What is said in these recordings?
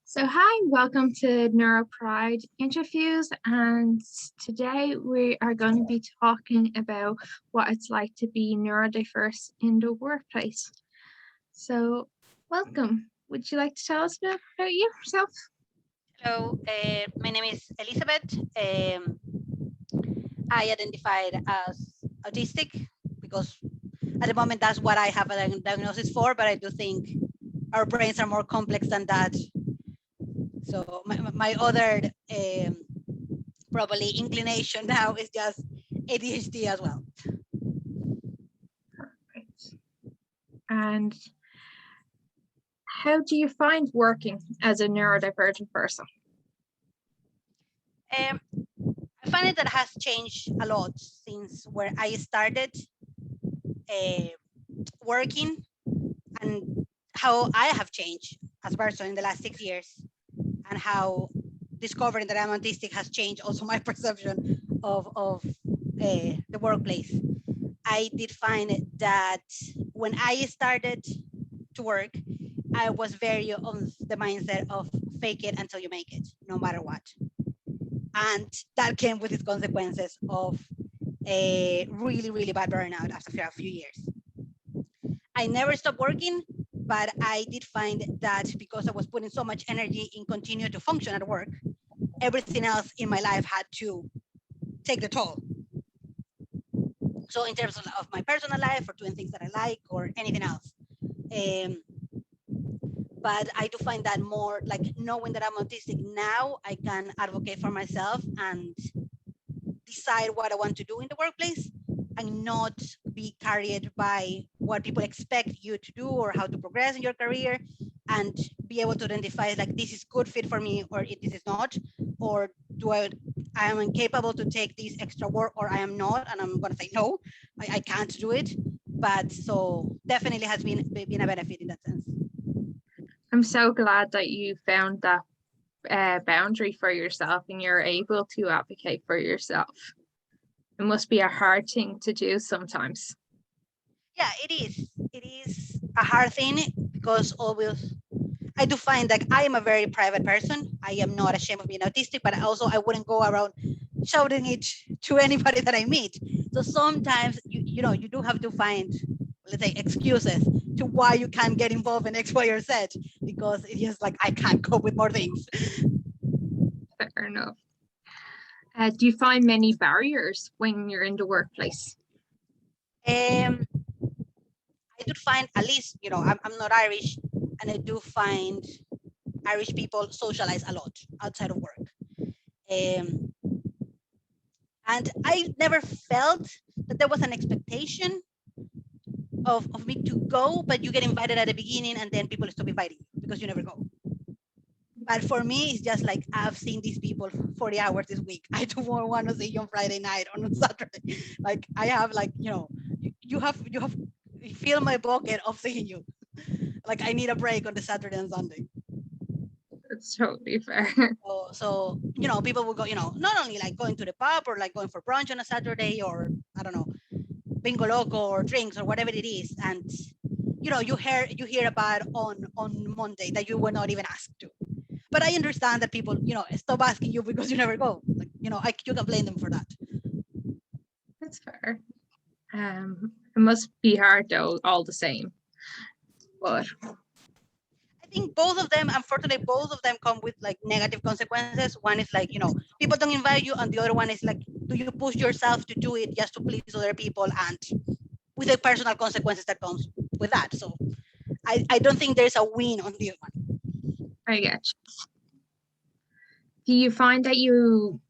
So hi, welcome to Neuro Pride interviews, and today we are going to be talking about what it's like to be neurodiverse in the workplace. So welcome. Would you like to tell us a bit about yourself? Hello, my name is Elizabeth. I identified as autistic because at the moment that's what I have a diagnosis for, but I do think our brains are more complex than that. So my other probably inclination now is just ADHD as well. Perfect. And how do you find working as a neurodivergent person? I find it that has changed a lot since where I started working and how I have changed as a person in the last 6 years, and how discovering that I'm autistic has changed also my perception of the workplace. I did find that when I started to work, I was very on the mindset of fake it until you make it, no matter what. And that came with its consequences of a really, really bad burnout after a few years. I never stopped working, but I did find that because I was putting so much energy in continue to function at work, everything else in my life had to take the toll. So in terms of my personal life or doing things that I like or anything else. But I do find that more like knowing that I'm autistic now, I can advocate for myself and decide what I want to do in the workplace and not be carried by what people expect you to do or how to progress in your career, and be able to identify like this is good fit for me or this is not, or do I am incapable to take this extra work or I am not, and I'm going to say no, I can't do it. But so definitely has been a benefit in that sense. I'm so glad that you found that boundary for yourself and you're able to advocate for yourself. It must be a hard thing to do sometimes. Yeah, it is. It is a hard thing because always I do find that I am a very private person. I am not ashamed of being autistic, but also I wouldn't go around shouting it to anybody that I meet. So sometimes you do have to find, let's say, excuses to why you can't get involved in X, Y, or Z, because it's just like I can't cope with more things. Fair enough. Do you find many barriers when you're in the workplace? I do find, at least, I'm not Irish, and I do find Irish people socialize a lot outside of work. And I never felt that there was an expectation of me to go, but you get invited at the beginning and then people stop inviting you because you never go. But for me, it's just like I've seen these people 40 hours this week. I don't want to see you on Friday night or on Saturday. Like I have you have fill my bucket of seeing you. Like I need a break on the Saturday and Sunday. That's totally fair. So people will go, not only like going to the pub or like going for brunch on a Saturday, or I don't know, bingo loco or drinks or whatever it is, and you hear about on Monday that you were not even asked to. But I understand that people stop asking you because you never go. Like you can blame them for that. That's fair. It must be hard though, all the same. But I think both of them, unfortunately, both of them come with like negative consequences. One is like, people don't invite you, and the other one is like, do you push yourself to do it just to please other people, and with the personal consequences that comes with that. So I don't think there's a win on this one. I get you. Do you find that you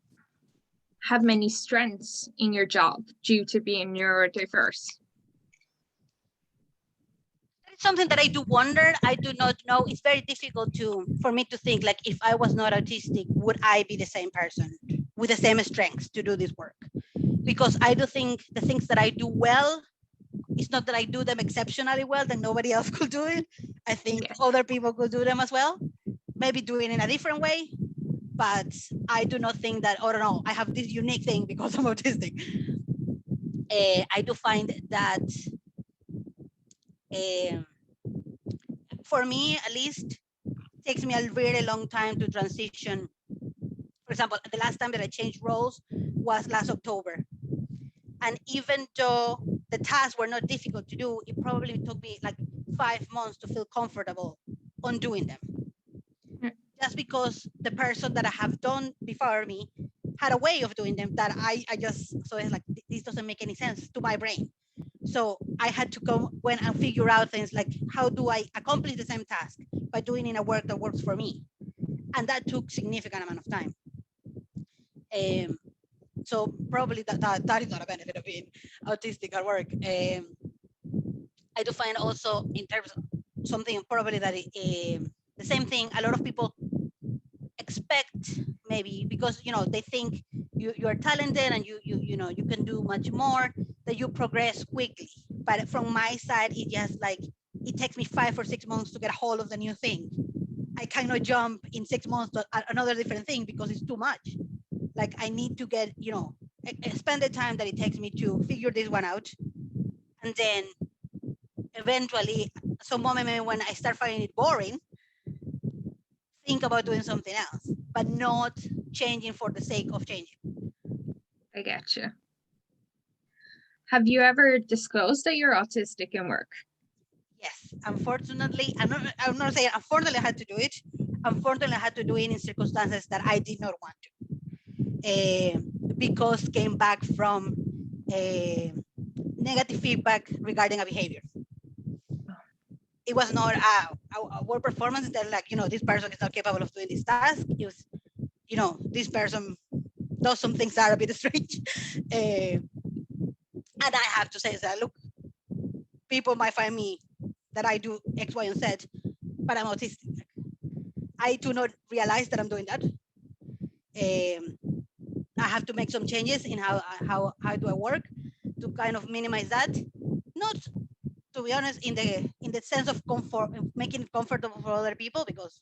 have many strengths in your job due to being neurodiverse? It's something that I do wonder. I do not know. It's very difficult for me to think like, if I was not autistic, would I be the same person with the same strengths to do this work? Because I do think the things that I do well, it's not that I do them exceptionally well, that nobody else could do it. I think other people could do them as well, maybe doing it in a different way. But I do not think that, oh no, I have this unique thing because I'm autistic. I do find that for me, at least, takes me a really long time to transition. For example, the last time that I changed roles was last October. And even though the tasks were not difficult to do, it probably took me like 5 months to feel comfortable on doing them. Just because the person that I have done before me had a way of doing them that I just, so it's like, this doesn't make any sense to my brain. So I had to go when and figure out things like, how do I accomplish the same task by doing in a work that works for me? And that took significant amount of time. So probably that is not a benefit of being autistic at work. I do find also in terms of something probably that the same thing, a lot of people expect, maybe because they think you're talented and you can do much more, that you progress quickly. But from my side, it just like, it takes me 5 or 6 months to get a hold of the new thing. I cannot jump in 6 months to another different thing because it's too much. Like, I need to get, spend the time that it takes me to figure this one out. And then eventually, some moment when I start finding it boring, think about doing something else, but not changing for the sake of changing. I get you. Have you ever disclosed that you're autistic in work? Yes, unfortunately, I'm not saying unfortunately I had to do it. Unfortunately, I had to do it in circumstances that I did not want to, because came back from negative feedback regarding a behavior. It was not a work performance that like, this person is not capable of doing this task. It was, this person does some things that are a bit strange. And I have to say that, look, people might find me that I do X, Y, and Z, but I'm autistic. I do not realize that I'm doing that. I have to make some changes in how do I work to kind of minimize that. Not, to be honest, in the sense of comfort, making it comfortable for other people, because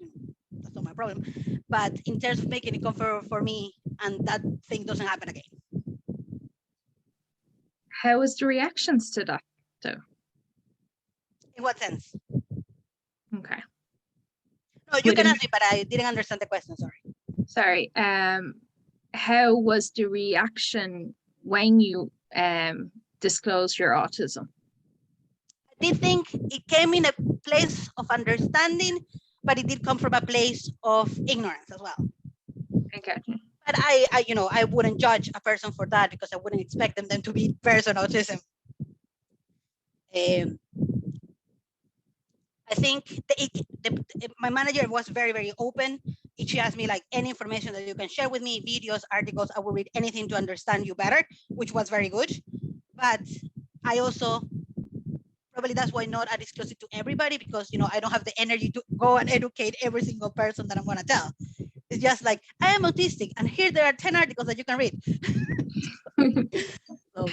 that's not my problem. But in terms of making it comfortable for me, and that thing doesn't happen again. How was the reactions to that, though? In what sense? Okay. No, you can ask me, but I didn't understand the question. Sorry. How was the reaction when you disclosed your autism? I did think it came in a place of understanding, but it did come from a place of ignorance as well. Okay. But I wouldn't judge a person for that, because I wouldn't expect them to be person autism. I think my manager was very, very open. She asked me like, any information that you can share with me, videos, articles, I will read anything to understand you better, which was very good. But I also, probably that's why not I disclose it to everybody, because I don't have the energy to go and educate every single person that I'm going to tell. It's just like, I am autistic, and here there are 10 articles that you can read. So,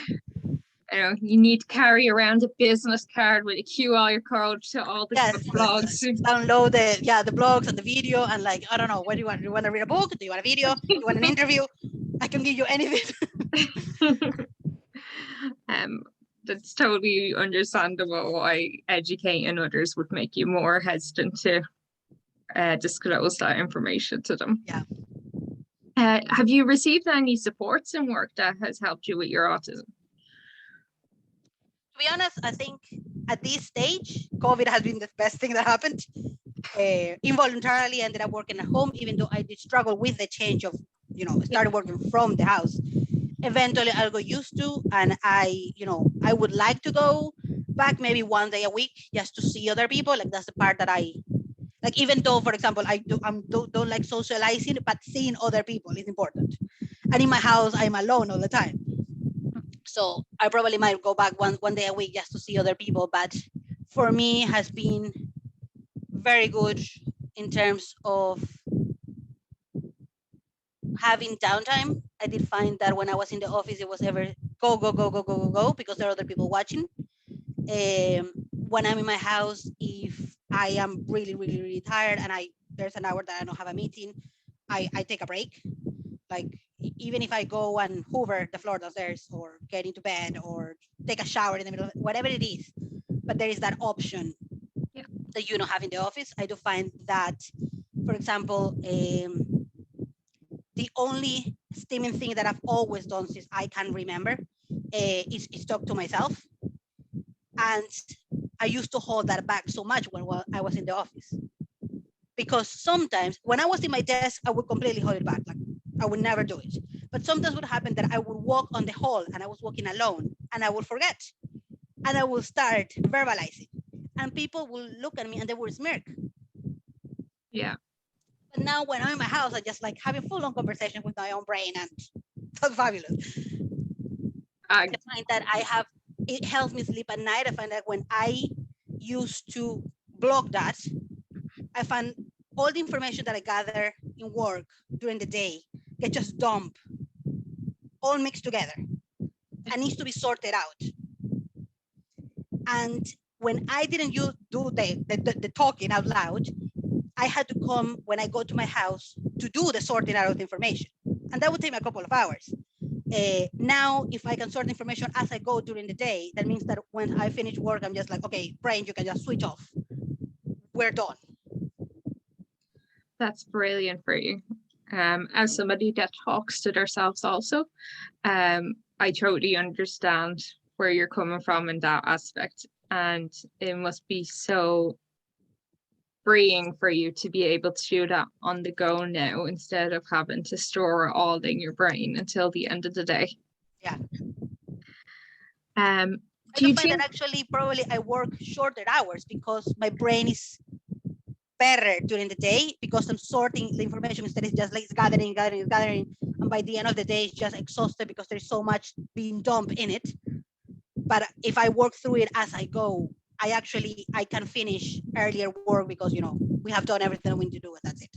you need to carry around a business card with a QR code to all the blogs. Download the blogs and the video, and like, I don't know, what do you want? Do you want to read a book? Do you want a video? Do you want an interview? I can give you anything. That's totally understandable why educating others would make you more hesitant to disclose that information to them. Yeah. Have you received any supports in work that has helped you with your autism? To be honest, I think at this stage, COVID has been the best thing that happened. Involuntarily ended up working at home, even though I did struggle with the change of, started working from the house. Eventually I'll go used to, and I would like to go back maybe 1 day a week just to see other people. Like, that's the part that I like, even though, for example, I don't like socializing, but seeing other people is important. And in my house, I'm alone all the time. So I probably might go back one day a week just to see other people. But for me, has been very good in terms of having downtime. I did find that when I was in the office, it was ever go, because there are other people watching. When I'm in my house, if I am really, really, really tired and there's an hour that I don't have a meeting, I take a break. Like, even if I go and hoover the floor downstairs, or get into bed, or take a shower in the middle of whatever it is, but there is that option that you don't have in the office. I do find that For example, the only stimming thing that I've always done since I can remember is talk to myself. And I used to hold that back so much when I was in the office. Because sometimes when I was in my desk, I would completely hold it back. Like I would never do it. But sometimes would happen that I would walk on the hall and I was walking alone and I would forget. And I will start verbalizing. And people will look at me and they will smirk. Yeah. But now when I'm in my house, I just like having full-on conversation with my own brain, and that's fabulous. I find that it helps me sleep at night. I find that when I used to block that, I find all the information that I gather in work during the day get just dumped, all mixed together, and needs to be sorted out. And when I didn't do the talking out loud, I had to come when I go to my house to do the sorting out of the information. And that would take me a couple of hours. Now, if I can sort information as I go during the day, that means that when I finish work, I'm just like, okay, brain, you can just switch off. We're done. That's brilliant for you. As somebody that talks to themselves also, I totally understand where you're coming from in that aspect. And it must be so freeing for you to be able to do that on the go now instead of having to store it all in your brain until the end of the day. Yeah. I do you find that actually probably I work shorter hours because my brain is better during the day because I'm sorting the information instead of just like it's gathering, and by the end of the day it's just exhausted because there's so much being dumped in it. But if I work through it as I go, I can finish earlier work because we have done everything we need to do and that's it.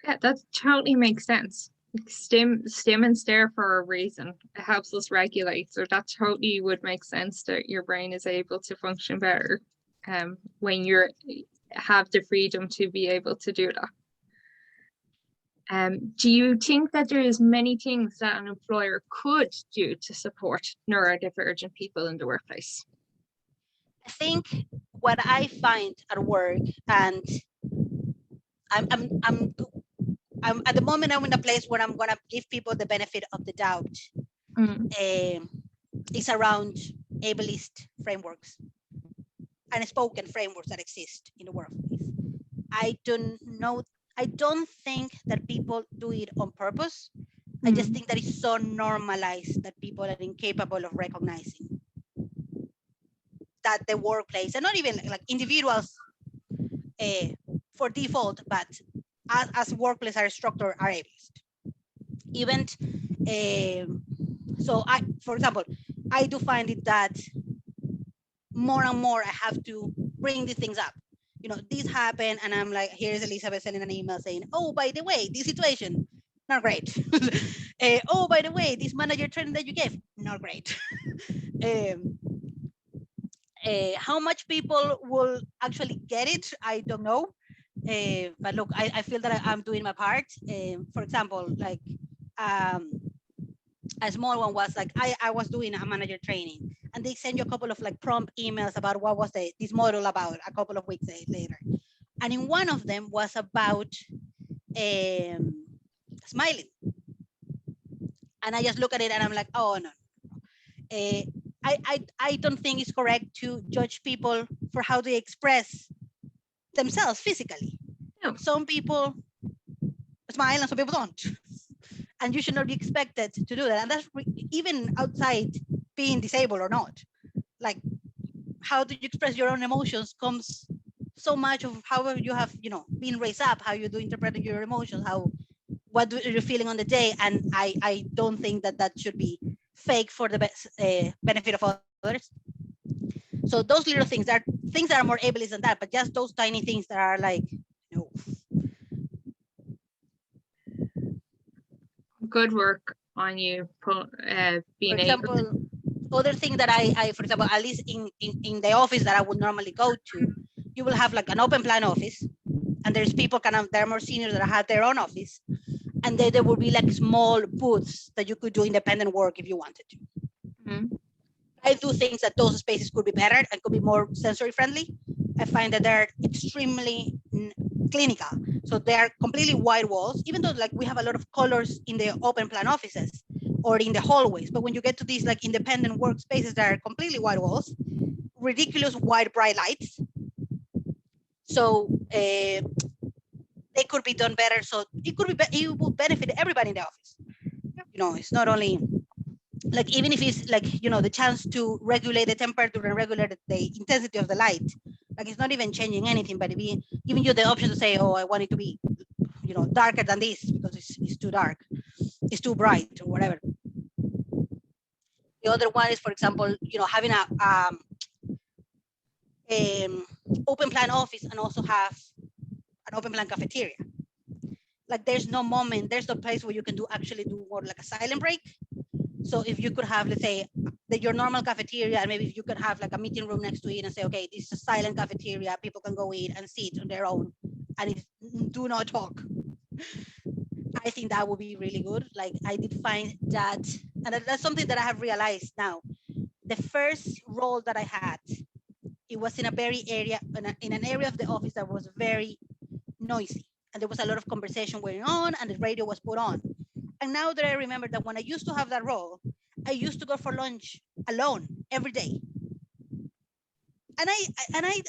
Yeah, that totally makes sense. Stim and stare for a reason. It helps us regulate, so that totally would make sense that your brain is able to function better when you have the freedom to be able to do that. Do you think that there's many things that an employer could do to support neurodivergent people in the workplace? I think what I find at work, and I'm at the moment I'm in a place where I'm gonna give people the benefit of the doubt. It's around ableist frameworks and spoken frameworks that exist in the workplace. I don't think that people do it on purpose. I just think that it's so normalized that people are incapable of recognizing that the workplace, and not even like individuals for default, but as workplace are structured, are ableist. Even so, for example, I do find it that more and more I have to bring these things up. This happened, and I'm like, here's Elizabeth sending an email saying, oh, by the way, this situation, not great. Oh, by the way, this manager training that you gave, not great. How much people will actually get it, I don't know. But look, I feel that I'm doing my part. For example, like a small one was like, I was doing a manager training and they send you a couple of like prompt emails about what was this model about a couple of weeks later. And in one of them was about smiling. And I just look at it and I'm like, oh, no. I don't think it's correct to judge people for how they express themselves physically. No. Some people smile and some people don't. And you should not be expected to do that. And that's even outside being disabled or not. Like, how do you express your own emotions comes so much of how you have, been raised up, how you do interpreting your emotions, what you're feeling on the day. And I don't think that should be fake for the benefit of others. So those little things are things that are more ableist than that, but just those tiny things that are like, Good work on you being for example, able to... other thing that I for example, at least in the office that I would normally go to, you will have like an open plan office, and there's people they're more senior that have their own office, and then there will be like small booths that you could do independent work if you wanted to. I do think that those spaces could be better and could be more sensory friendly. I find that they're extremely clinical. So they are completely white walls, even though like we have a lot of colors in the open plan offices or in the hallways. But when you get to these like independent workspaces that are completely white walls, ridiculous white bright lights. So they could be done better. So it could be, it will benefit everybody in the office. You know, it's not only like, even if it's like, you know, the chance to regulate the temperature and regulate the intensity of the light, like it's not even changing anything, but be giving you the option to say, oh, I want it to be, you know, darker than this because it's too dark, it's too bright or whatever. The other one is, for example, you know, having a open plan office and also have an open plan cafeteria. Like there's no moment, there's no place where you can actually do more like a silent break. So if you could have, let's say, your normal cafeteria, and maybe if you could have like a meeting room next to it and say, okay, this is a silent cafeteria, people can go in and sit on their own and do not talk. I think that would be really good. Like I did find that, and that's something that I have realized now. The first role that I had, it was in a very area, in an area of the office that was very noisy. And there was a lot of conversation going on and the radio was put on. And now that I remember that when I used to have that role, I used to go for lunch alone every day. And I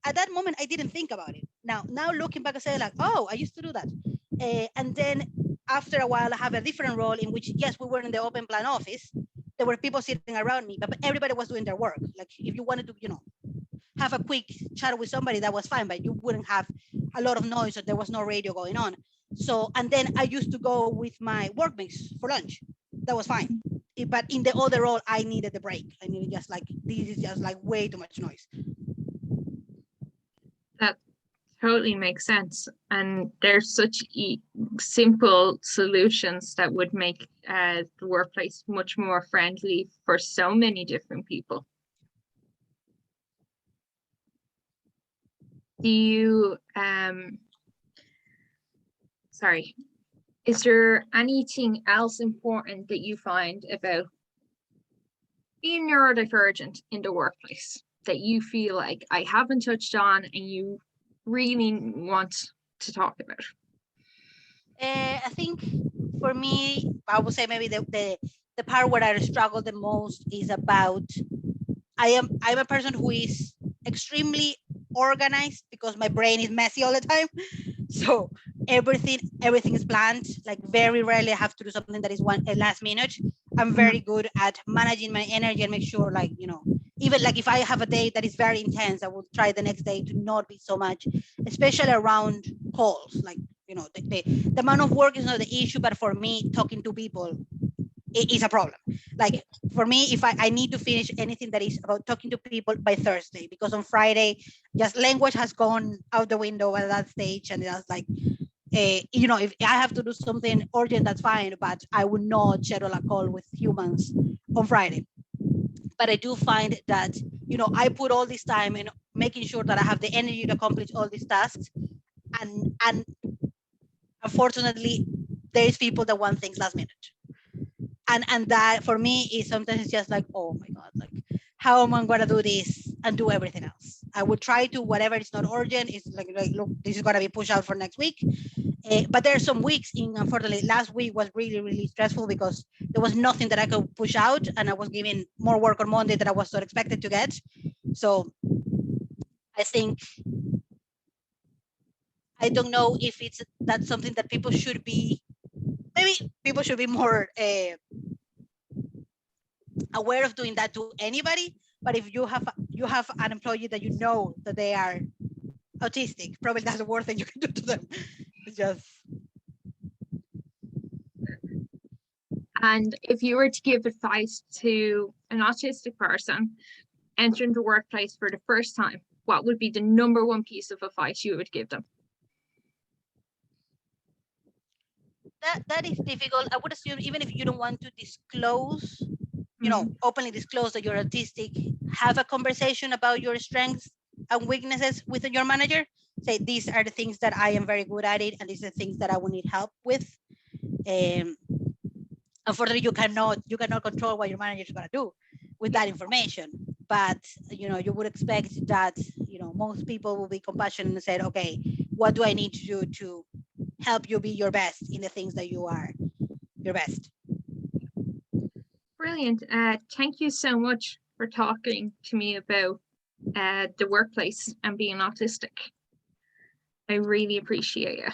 at that moment, I didn't think about it. Now looking back, I say like, oh, I used to do that. And then after a while, I have a different role in which, yes, we were in the open plan office. There were people sitting around me, but everybody was doing their work. Like if you wanted to, you know, have a quick chat with somebody, that was fine, but you wouldn't have a lot of noise or there was no radio going on. So, and then I used to go with my workmates for lunch. That was fine. But in the other role, I needed the break. I needed just like, this is just like way too much noise. That totally makes sense. And there's such simple solutions that would make the workplace much more friendly for so many different people. Do you, sorry, is there anything else important that you find about being neurodivergent in the workplace that you feel like I haven't touched on and you really want to talk about? I think for me, I would say maybe the part where I struggle the most is about, I'm a person who is extremely organized because my brain is messy all the time. So everything is planned. Like very rarely I have to do something that is last minute. I'm very good at managing my energy and make sure, like, you know, even like if I have a day that is very intense, I will try the next day to not be so much, especially around calls. Like, you know, the amount of work is not the issue, but for me, talking to people is a problem. Like for me, if I need to finish anything that is about talking to people by Thursday, because on Friday, just language has gone out the window at that stage. And that's like, you know, if I have to do something urgent, that's fine, but I would not schedule a call with humans on Friday. But I do find that, you know, I put all this time in making sure that I have the energy to accomplish all these tasks. And unfortunately, there's people that want things last minute. And that for me is sometimes just like, oh my God, like how am I going to do this and do everything else? I would try to, whatever is not urgent, is like look, this is going to be pushed out for next week. But there are some weeks, unfortunately, last week was really, really stressful because there was nothing that I could push out, and I was given more work on Monday that I was not expected to get. So I think, I don't know if that's something that people should be, maybe people should be more aware of doing that to anybody. But if you have an employee that you know that they are autistic, probably that's the worst thing you can do to them. It's just. And if you were to give advice to an autistic person entering the workplace for the first time, what would be the number one piece of advice you would give them? That is difficult. I would assume, even if you don't want to disclose, you know, openly disclose that you're autistic, have a conversation about your strengths and weaknesses with your manager. Say, these are the things that I am very good at it, and these are the things that I will need help with. Unfortunately, you cannot control what your manager is going to do with that information. But, you know, you would expect that, you know, most people will be compassionate and say, okay, what do I need to do to help you be your best in the things that you are your best. Brilliant. Thank you so much for talking to me about the workplace and being autistic. I really appreciate it.